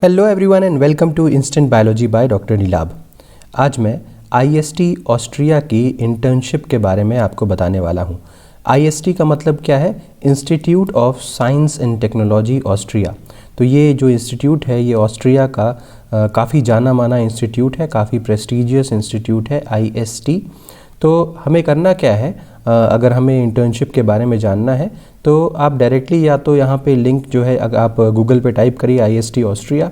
Hello everyone and welcome to instant biology by doctor Neelabh. आज मैं IST Austria की internship के बारे में आपको बताने वाला हूँ। आईएसटी का मतलब क्या है? Institute of science and technology Austria. तो ये जो इंस्टीट्यूट है ये ऑस्ट्रिया का काफ़ी जाना माना इंस्टीट्यूट है, काफ़ी प्रेस्टीजियस इंस्टीट्यूट है आईएसटी। तो हमें करना क्या है, अगर हमें इंटर्नशिप के बारे में जानना है तो आप डायरेक्टली या तो यहाँ पे लिंक जो है, अगर आप गूगल पे टाइप करिए आईएसटी ऑस्ट्रिया,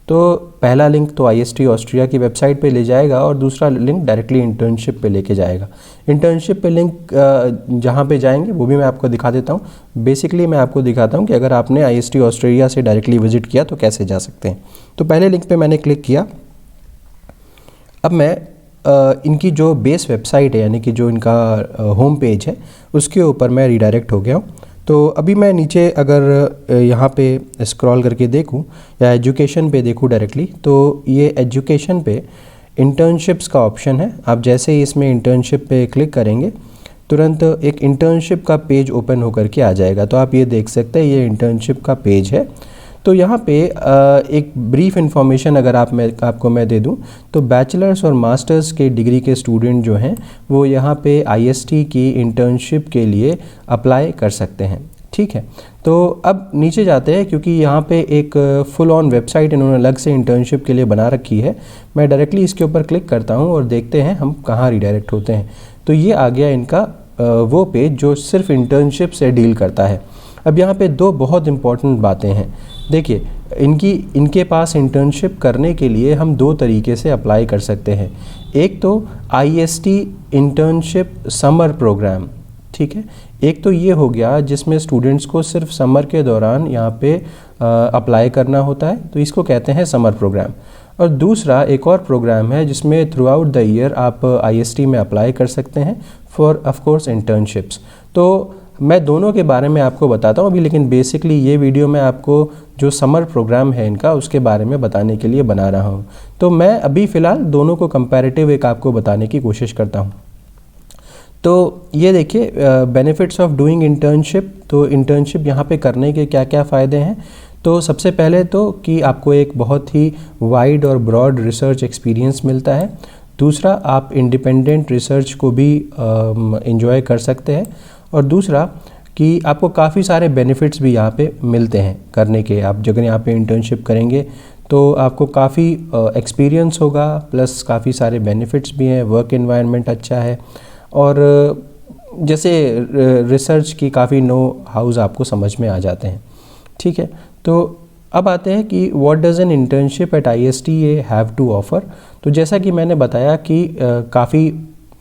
तो पहला लिंक तो आईएसटी ऑस्ट्रिया की वेबसाइट पे ले जाएगा और दूसरा लिंक डायरेक्टली इंटर्नशिप पे लेके जाएगा। इंटर्नशिप पे लिंक जहाँ पे जाएंगे वो भी मैं आपको दिखा देता हूँ। बेसिकली मैं आपको दिखाता हूँ कि अगर आपने आईएसटी ऑस्ट्रिया से डायरेक्टली विजिट किया तो कैसे जा सकते हैं। तो पहले लिंक पे मैंने क्लिक किया। अब मैं इनकी जो बेस वेबसाइट है, यानी कि जो इनका होम पेज है, उसके ऊपर मैं रीडायरेक्ट हो गया हूँ। तो अभी मैं नीचे अगर यहाँ पे स्क्रॉल करके देखूँ या एजुकेशन पे देखूँ डायरेक्टली, तो ये एजुकेशन पे इंटर्नशिप्स का ऑप्शन है। आप जैसे ही इसमें इंटर्नशिप पे क्लिक करेंगे तुरंत एक इंटर्नशिप का पेज ओपन होकर के आ जाएगा। तो आप ये देख सकते हैं ये इंटर्नशिप का पेज है। तो यहाँ पे एक ब्रीफ इन्फॉर्मेशन अगर आपको मैं दे दूँ तो बैचलर्स और मास्टर्स के डिग्री के स्टूडेंट जो हैं वो यहाँ पे आईएसटी की इंटर्नशिप के लिए अप्लाई कर सकते हैं। ठीक है, तो अब नीचे जाते हैं, क्योंकि यहाँ पे एक फुल ऑन वेबसाइट इन्होंने अलग से इंटर्नशिप के लिए बना रखी है। मैं डायरेक्टली इसके ऊपर क्लिक करता हूँ और देखते हैं हम कहाँ रिडायरेक्ट होते हैं। तो ये आ गया इनका वो पेज जो सिर्फ इंटर्नशिप से डील करता है। अब यहाँ पे दो बहुत इम्पॉर्टेंट बातें हैं। देखिए, इनके पास इंटर्नशिप करने के लिए हम दो तरीके से अप्लाई कर सकते हैं। एक तो आईएसटी इंटर्नशिप समर प्रोग्राम, ठीक है। एक तो ये हो गया जिसमें स्टूडेंट्स को सिर्फ समर के दौरान यहाँ पे अप्लाई करना होता है, तो इसको कहते हैं समर प्रोग्राम। और दूसरा एक और प्रोग्राम है जिसमें थ्रू आउट द ईयर आप आईएसटी में अप्लाई कर सकते हैं फॉर ऑफ कोर्स इंटर्नशिप्स। तो मैं दोनों के बारे में आपको बताता हूँ अभी, लेकिन बेसिकली ये वीडियो मैं आपको जो समर प्रोग्राम है इनका उसके बारे में बताने के लिए बना रहा हूँ। तो मैं अभी फ़िलहाल दोनों को कंपैरेटिव एक आपको बताने की कोशिश करता हूँ। तो ये देखिए बेनिफिट्स ऑफ डूइंग इंटर्नशिप। तो इंटर्नशिप यहाँ पे करने के क्या क्या फ़ायदे हैं। तो सबसे पहले तो कि आपको एक बहुत ही वाइड और ब्रॉड रिसर्च एक्सपीरियंस मिलता है। दूसरा, आप इंडिपेंडेंट रिसर्च को भी इंजॉय कर सकते हैं। और दूसरा कि आपको काफ़ी सारे बेनिफिट्स भी यहाँ पे मिलते हैं करने के। आप जब यहाँ पे इंटर्नशिप करेंगे तो आपको काफ़ी एक्सपीरियंस होगा, प्लस काफ़ी सारे बेनिफिट्स भी हैं। वर्क एनवायरनमेंट अच्छा है और जैसे रिसर्च की काफ़ी नो हाउस आपको समझ में आ जाते हैं। ठीक है, तो अब आते हैं कि what does an internship at IST have to offer. तो जैसा कि मैंने बताया कि काफ़ी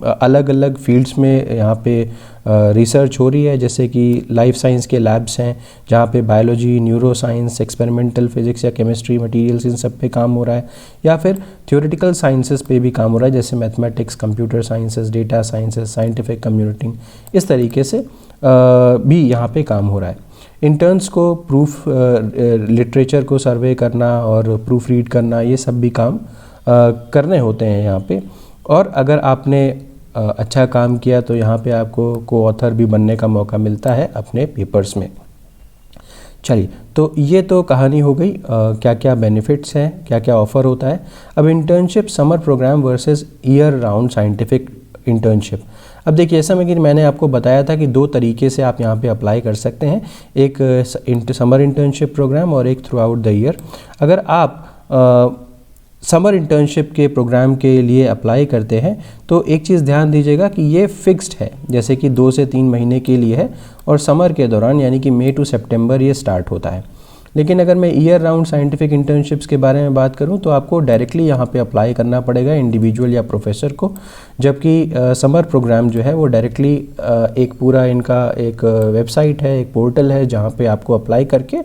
अलग अलग फील्ड्स में यहाँ पे रिसर्च हो रही है, जैसे कि लाइफ साइंस के लैब्स हैं जहाँ पे biology, neuro science, experimental physics या केमिस्ट्री, मटेरियल्स, इन सब पे काम हो रहा है। या फिर थ्योरेटिकल साइंसेस पे भी काम हो रहा है, जैसे mathematics, computer sciences, data sciences, scientific commuting, इस तरीके से भी यहाँ पे काम हो रहा है। इंटर्न्स को प्रूफ लिटरेचर को सर्वे करना और प्रूफ रीड करना, ये सब भी काम करने होते हैं यहाँ पे। और अगर आपने अच्छा काम किया तो यहाँ पे आपको को ऑथर भी बनने का मौका मिलता है अपने पेपर्स में। चलिए, तो ये तो कहानी हो गई क्या क्या बेनिफिट्स हैं, क्या क्या ऑफ़र होता है। अब internship summer programme versus year round scientific internship. अब देखिए, ऐसा में कि मैंने आपको बताया था कि दो तरीके से आप यहाँ पे अप्लाई कर सकते हैं, एक समर इंटर्नशिप प्रोग्राम और एक थ्रू आउट द ईयर। अगर आप समर इंटर्नशिप के प्रोग्राम के लिए अप्लाई करते हैं तो एक चीज़ ध्यान दीजिएगा कि ये फिक्स्ड है, जैसे कि 2 से 3 महीने के लिए है और समर के दौरान यानी कि मई टू सितंबर ये स्टार्ट होता है। लेकिन अगर मैं ईयर राउंड साइंटिफिक इंटर्नशिप्स के बारे में बात करूं तो आपको डायरेक्टली यहाँ पे अप्लाई करना पड़ेगा इंडिविजुअल या प्रोफेसर को, जबकि समर प्रोग्राम जो है वो डायरेक्टली एक पूरा इनका एक वेबसाइट है, एक पोर्टल है जहाँ पे आपको अप्लाई करके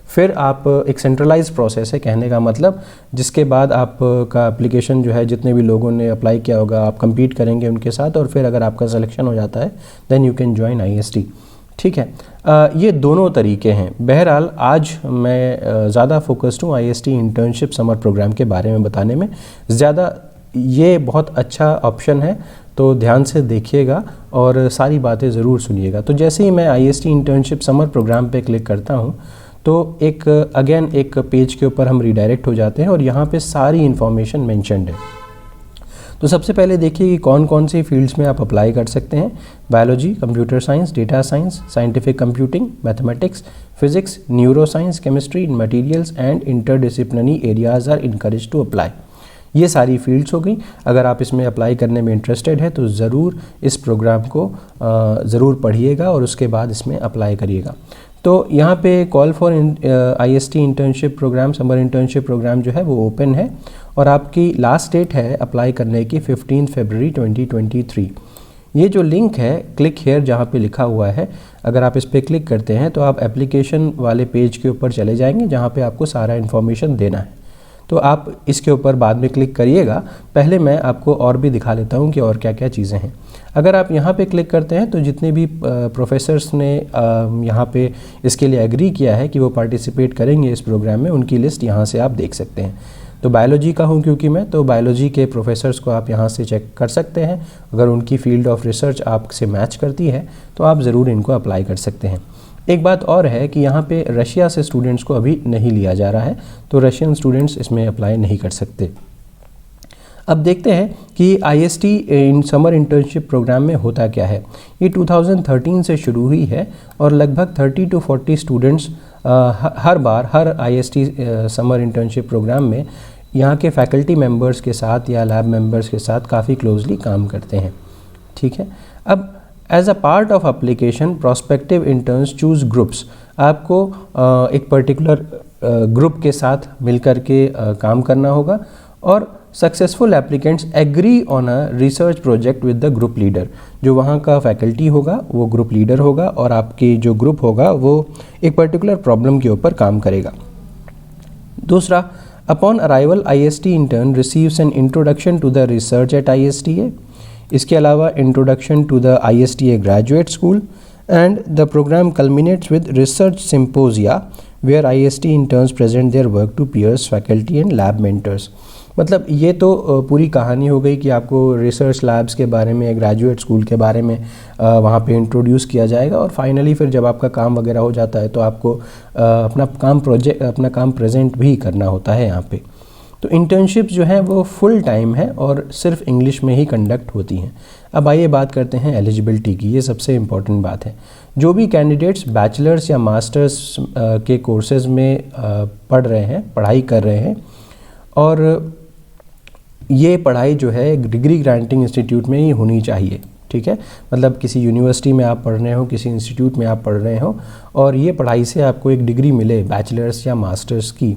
फिर आप एक सेंट्रलाइज प्रोसेस है, कहने का मतलब जिसके बाद आपका एप्लीकेशन जो है जितने भी लोगों ने अप्लाई किया होगा आप compete करेंगे उनके साथ, और फिर अगर आपका सिलेक्शन हो जाता है then you can join IST. ठीक है, ये दोनों तरीके हैं। बहरहाल आज मैं ज़्यादा फोकस्ड हूँ आईएसटी इंटर्नशिप समर प्रोग्राम के बारे में बताने में ज़्यादा। ये बहुत अच्छा ऑप्शन है, तो ध्यान से देखिएगा और सारी बातें ज़रूर सुनिएगा। तो जैसे ही मैं आईएसटी इंटर्नशिप समर प्रोग्राम पे क्लिक करता हूँ तो एक अगेन एक पेज के ऊपर हम रिडायरेक्ट हो जाते हैं और यहाँ पे सारी इन्फॉर्मेशन मेंशन्ड है। तो सबसे पहले देखिए कि कौन कौन सी फील्ड्स में आप अप्लाई कर सकते हैं। Biology, computer science, data science, scientific computing, mathematics, physics, neuroscience, chemistry, materials and interdisciplinary areas are encourage to apply. ये सारी फील्ड्स हो गई। अगर आप इसमें अप्लाई करने में इंटरेस्टेड है तो ज़रूर इस प्रोग्राम को ज़रूर पढ़िएगा और उसके बाद इसमें अप्लाई करिएगा। तो यहाँ पे call for IST internship programme, summer internship programme जो है वो ओपन है और आपकी लास्ट डेट है अप्लाई करने की 15 फरवरी 2023। ये जो लिंक है क्लिक हेयर जहाँ पे लिखा हुआ है, अगर आप इस पर क्लिक करते हैं तो आप एप्लीकेशन वाले पेज के ऊपर चले जाएंगे जहाँ पे आपको सारा इन्फॉर्मेशन देना है। तो आप इसके ऊपर बाद में क्लिक करिएगा। पहले मैं आपको और भी दिखा लेता हूँ कि और क्या क्या चीज़ें हैं। अगर आप यहाँ पे क्लिक करते हैं तो जितने भी प्रोफेसर्स ने यहाँ पे इसके लिए एग्री किया है कि वो पार्टिसिपेट करेंगे इस प्रोग्राम में, उनकी लिस्ट यहाँ से आप देख सकते हैं। तो बायोलॉजी का हूँ क्योंकि मैं, तो बायोलॉजी के प्रोफेसर्स को आप यहाँ से चेक कर सकते हैं। अगर उनकी फील्ड ऑफ रिसर्च आपसे मैच करती है तो आप ज़रूर इनको अप्लाई कर सकते हैं। एक बात और है कि यहाँ पे रशिया से स्टूडेंट्स को अभी नहीं लिया जा रहा है, तो रशियन स्टूडेंट्स इसमें अप्लाई नहीं कर सकते। अब देखते हैं कि IST in summer internship programme में होता क्या है। ये 2013 से शुरू हुई है और लगभग 30 to 40 स्टूडेंट्स हर IST समर इंटर्नशिप प्रोग्राम में यहाँ के फैकल्टी मेंबर्स के साथ या लैब मेंबर्स के साथ काफ़ी क्लोजली काम करते हैं। ठीक है, अब as a part of application prospective interns choose groups. आपको एक पर्टिकुलर ग्रुप के साथ मिलकर के काम करना होगा और successful applicants agree on a research project with the group leader. जो वहाँ का फैकल्टी होगा वो ग्रुप लीडर होगा और आपकी जो ग्रुप होगा वो एक पर्टिकुलर प्रॉब्लम के ऊपर काम करेगा। दूसरा, upon arrival IST intern receives an introduction to the research at ISTA। इसके अलावा introduction to the ISTA graduate school and the program culminates with research symposia where IST interns present their work to peers, faculty and lab mentors. मतलब ये तो पूरी कहानी हो गई कि आपको रिसर्च लैब्स के बारे में, ग्रेजुएट स्कूल के बारे में वहाँ पे इंट्रोड्यूस किया जाएगा और फाइनली फिर जब आपका काम वगैरह हो जाता है तो आपको अपना काम प्रेजेंट भी करना होता है यहाँ पे। तो इंटर्नशिप्स जो हैं वो फुल टाइम है और सिर्फ इंग्लिश में ही कंडक्ट होती हैं। अब आइए बात करते हैं एलिजिबिलिटी की। ये सबसे इम्पॉर्टेंट बात है। जो भी कैंडिडेट्स बैचलर्स या मास्टर्स के कोर्सेज में पढ़ रहे हैं, पढ़ाई कर रहे हैं और ये पढ़ाई जो है एक डिग्री ग्रांटिंग इंस्टीट्यूट में ही होनी चाहिए। ठीक है, मतलब किसी यूनिवर्सिटी में आप पढ़ रहे हो, किसी इंस्टीट्यूट में आप पढ़ रहे हो और ये पढ़ाई से आपको एक डिग्री मिले बैचलर्स या मास्टर्स की,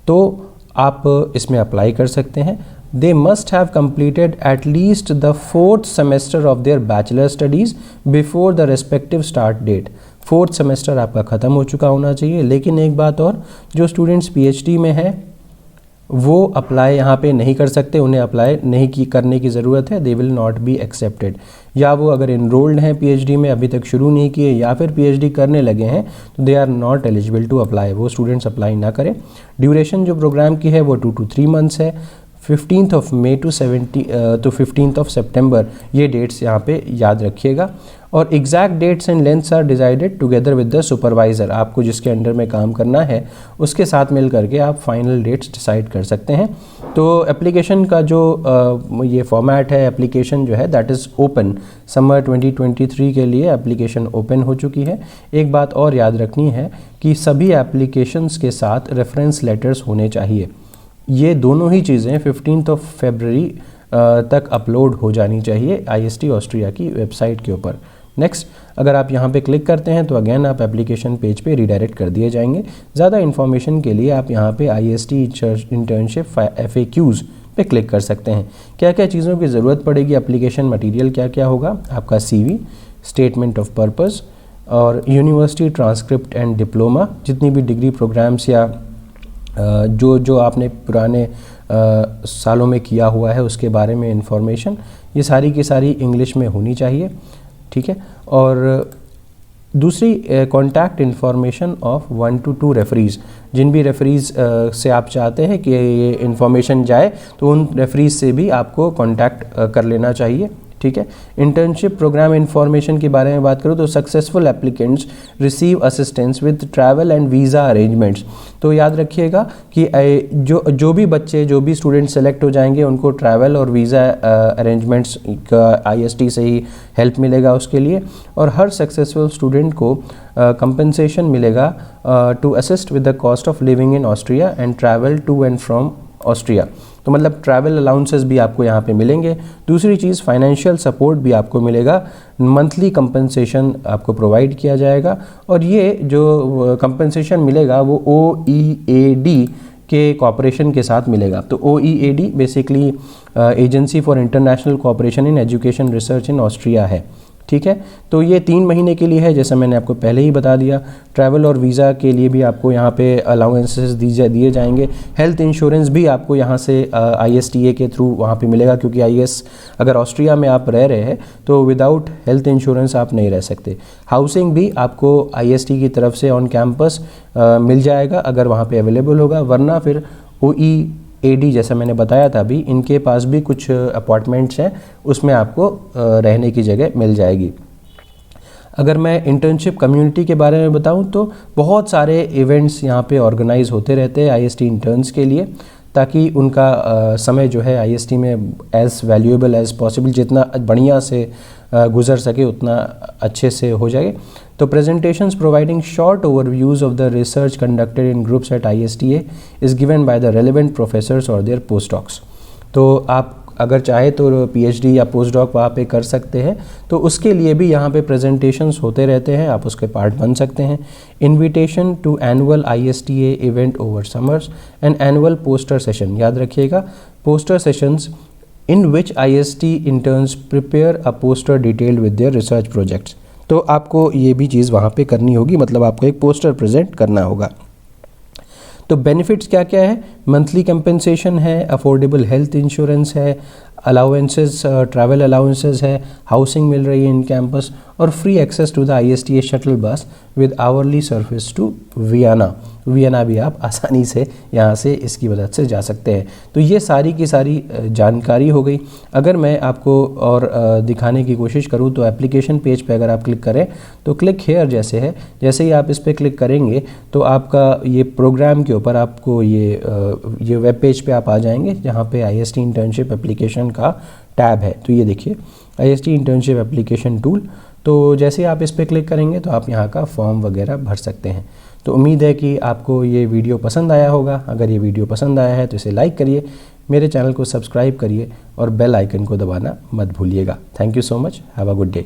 तो आप इसमें अप्लाई कर सकते हैं। They must have completed at least the 4th semester of their bachelor studies before the respective start date। 4th semester आपका ख़त्म हो चुका होना चाहिए। लेकिन एक बात और, जो स्टूडेंट्स PhD में हैं वो अप्लाई यहाँ पे नहीं कर सकते, उन्हें अप्लाई नहीं करने की ज़रूरत है। They will not be accepted. या वो अगर इनरोल्ड हैं PhD में, अभी तक शुरू नहीं किए या फिर PhD करने लगे हैं तो they are not eligible to apply. वो स्टूडेंट्स अप्लाई ना करें। ड्यूरेशन जो प्रोग्राम की है वो 2 to 3 मंथ्स है। 15th of May to 15th of September ये डेट्स यहाँ पे याद रखिएगा। और exact dates and lengths are decided together with the supervisor. आपको जिसके अंडर में काम करना है उसके साथ मिल करके आप फाइनल डेट्स डिसाइड कर सकते हैं। तो एप्लीकेशन का जो ये फॉर्मेट है, एप्लीकेशन जो है दैट इज़ ओपन। समर 2023 के लिए एप्लीकेशन ओपन हो चुकी है। एक बात और याद रखनी है कि सभी एप्लीकेशंस के साथ रेफरेंस लेटर्स होने चाहिए। ये दोनों ही चीज़ें 15th of February तक अपलोड हो जानी चाहिए IST ऑस्ट्रिया की वेबसाइट के ऊपर। नेक्स्ट, अगर आप यहाँ पे क्लिक करते हैं तो अगेन आप एप्लीकेशन पेज पे रिडायरेक्ट कर दिए जाएंगे। ज़्यादा इन्फॉर्मेशन के लिए आप यहाँ पे IST इंटर्नशिप FAQs पे क्लिक कर सकते हैं। क्या क्या चीज़ों की ज़रूरत पड़ेगी, एप्लीकेशन मटेरियल क्या क्या होगा, आपका CV, स्टेटमेंट ऑफ पर्पस और यूनिवर्सिटी ट्रांसक्रिप्ट एंड डिप्लोमा, जितनी भी डिग्री प्रोग्राम्स या जो आपने पुराने सालों में किया हुआ है उसके बारे में इंफॉर्मेशन, ये सारी की सारी इंग्लिश में होनी चाहिए। ठीक है, और दूसरी contact information of 1 to 2 referees. जिन भी रेफरीज़ से आप चाहते हैं कि ये इन्फॉर्मेशन जाए तो उन रेफरीज़ से भी आपको कॉन्टैक्ट कर लेना चाहिए। ठीक है। इंटर्नशिप प्रोग्राम इन्फॉर्मेशन के बारे में बात करूँ तो successful applicants receive assistance with travel and visa arrangements. तो याद रखिएगा कि जो भी बच्चे, जो भी स्टूडेंट सेलेक्ट हो जाएंगे उनको ट्रैवल और वीज़ा अरेंजमेंट्स का IST से ही हेल्प मिलेगा उसके लिए। और हर सक्सेसफुल स्टूडेंट को कंपनसेशन मिलेगा to assist with the cost of living in Austria and travel to and from Austria. तो मतलब ट्रैवल अलाउंसेस भी आपको यहाँ पे मिलेंगे। दूसरी चीज़, फाइनेंशियल सपोर्ट भी आपको मिलेगा, मंथली कंपनसेशन आपको प्रोवाइड किया जाएगा। और ये जो कंपनसेशन मिलेगा वो OEAD के कॉपरेशन के साथ मिलेगा। तो OEAD basically agency for international cooperation in education research in Austria है, ठीक है। तो ये 3 महीने के लिए है, जैसा मैंने आपको पहले ही बता दिया। ट्रैवल और वीज़ा के लिए भी आपको यहाँ पे अलाउंसेस दिए जाएंगे। हेल्थ इंश्योरेंस भी आपको यहाँ से ISTA के थ्रू वहाँ पे मिलेगा, क्योंकि अगर ऑस्ट्रिया में आप रह रहे हैं तो विदाउट हेल्थ इंश्योरेंस आप नहीं रह सकते। हाउसिंग भी आपको IST की तरफ से ऑन कैंपस मिल जाएगा अगर वहाँ पे अवेलेबल होगा, वरना फिर OEAD जैसा मैंने बताया था अभी, इनके पास भी कुछ अपार्टमेंट्स हैं, उसमें आपको रहने की जगह मिल जाएगी। अगर मैं इंटर्नशिप कम्युनिटी के बारे में बताऊं तो बहुत सारे इवेंट्स यहाँ पे ऑर्गेनाइज होते रहते हैं IST इंटर्न्स के लिए, ताकि उनका समय जो है IST में एज़ वैल्यूएबल एज़ पॉसिबल, जितना बढ़िया से गुजर सके उतना अच्छे से हो जाए। तो presentations providing short overviews of the research conducted in groups eight ISTA is given by the relevant professors और देयर पोस्ट डॉक्स। तो आप अगर चाहे तो PhD या पोस्ट डॉक वहाँ पे कर सकते हैं, तो उसके लिए भी यहाँ पे प्रेजेंटेशंस होते रहते हैं, आप उसके पार्ट बन सकते हैं। Invitation to annual ISTA event over summers and annual poster session, याद रखिएगा poster sessions in which IST interns prepare a poster detailed with their research projects. तो आपको ये भी चीज़ वहाँ पे करनी होगी, मतलब आपको एक पोस्टर प्रेजेंट करना होगा। तो बेनिफिट्स क्या क्या है? मंथली कंपनसेशन है, अफोर्डेबल हेल्थ इंश्योरेंस है, अलाउंसेस, ट्रैवल अलाउंसेस है, हाउसिंग मिल रही है इन कैंपस, और free access to the ISTA shuttle bus with hourly service to Vienna भी आप आसानी से यहाँ से इसकी मदद से जा सकते हैं। तो ये सारी की सारी जानकारी हो गई। अगर मैं आपको और दिखाने की कोशिश करूँ तो एप्लीकेशन पेज पे अगर आप क्लिक करें तो क्लिक हेयर जैसे है, जैसे ही आप इस पर क्लिक करेंगे तो आपका ये प्रोग्राम के ऊपर आपको ये वेब पेज पे आप आ जाएंगे, जहाँ पे IST इंटर्नशिप एप्लीकेशन का टैब है। तो ये देखिए IST इंटर्नशिप एप्लीकेशन टूल। तो जैसे आप इस पर क्लिक करेंगे तो आप यहाँ का फॉर्म वगैरह भर सकते हैं। तो उम्मीद है कि आपको ये वीडियो पसंद आया होगा। अगर ये वीडियो पसंद आया है तो इसे लाइक करिए, मेरे चैनल को सब्सक्राइब करिए और बेल आइकन को दबाना मत भूलिएगा। Thank you so much, have a good day.